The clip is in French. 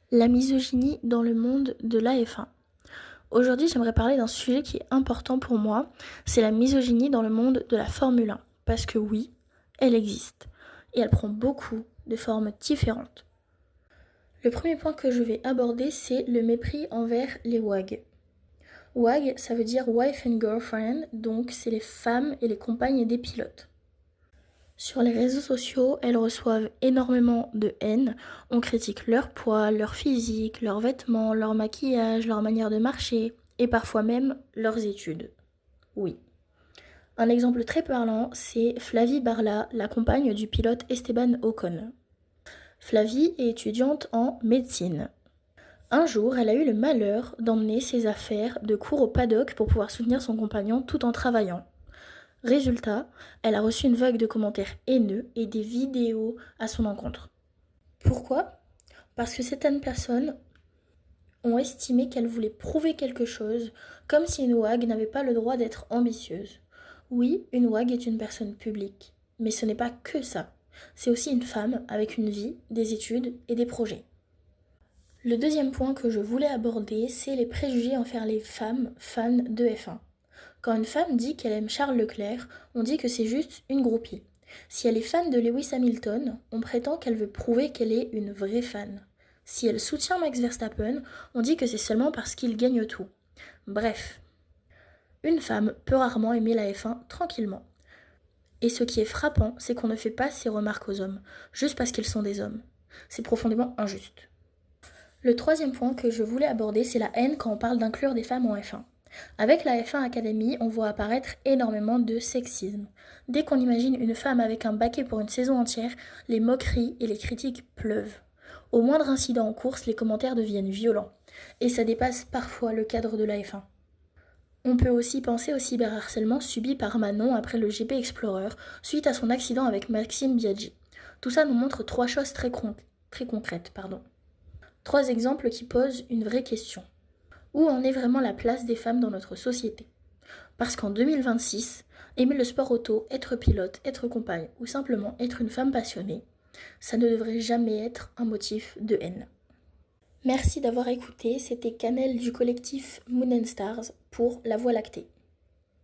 La misogynie dans le monde de la F1. Aujourd'hui, j'aimerais parler d'un sujet qui est important pour moi, c'est la misogynie dans le monde de la Formule 1. Parce que oui, elle existe. Et elle prend beaucoup de formes différentes. Le premier point que je vais aborder, c'est le mépris envers les WAG. WAG, ça veut dire Wife and Girlfriend, donc c'est les femmes et les compagnes des pilotes. Sur les réseaux sociaux, elles reçoivent énormément de haine. On critique leur poids, leur physique, leurs vêtements, leur maquillage, leur manière de marcher et parfois même leurs études. Oui. Un exemple très parlant, c'est Flavie Barla, la compagne du pilote Esteban Ocon. Flavie est étudiante en médecine. Un jour, elle a eu le malheur d'emmener ses affaires de cours au paddock pour pouvoir soutenir son compagnon tout en travaillant. Résultat, elle a reçu une vague de commentaires haineux et des vidéos à son encontre. Pourquoi ? Parce que certaines personnes ont estimé qu'elle voulait prouver quelque chose, comme si une WAG n'avait pas le droit d'être ambitieuse. Oui, une WAG est une personne publique, mais ce n'est pas que ça. C'est aussi une femme avec une vie, des études et des projets. Le deuxième point que je voulais aborder, c'est les préjugés envers les femmes fans de F1. Quand une femme dit qu'elle aime Charles Leclerc, on dit que c'est juste une groupie. Si elle est fan de Lewis Hamilton, on prétend qu'elle veut prouver qu'elle est une vraie fan. Si elle soutient Max Verstappen, on dit que c'est seulement parce qu'il gagne tout. Bref, une femme peut rarement aimer la F1 tranquillement. Et ce qui est frappant, c'est qu'on ne fait pas ces remarques aux hommes, juste parce qu'ils sont des hommes. C'est profondément injuste. Le troisième point que je voulais aborder, c'est la haine quand on parle d'inclure des femmes en F1. Avec la F1 Academy, on voit apparaître énormément de sexisme. Dès qu'on imagine une femme avec un baquet pour une saison entière, les moqueries et les critiques pleuvent. Au moindre incident en course, les commentaires deviennent violents. Et ça dépasse parfois le cadre de la F1. On peut aussi penser au cyberharcèlement subi par Manon après le GP Explorer suite à son accident avec Maxime Biaggi. Tout ça nous montre trois choses très concrètes. Trois exemples qui posent une vraie question. Où en est vraiment la place des femmes dans notre société ? Parce qu'en 2026, aimer le sport auto, être pilote, être compagne ou simplement être une femme passionnée, ça ne devrait jamais être un motif de haine. Merci d'avoir écouté, c'était Canel du collectif Moon & Stars pour La Voie lactée.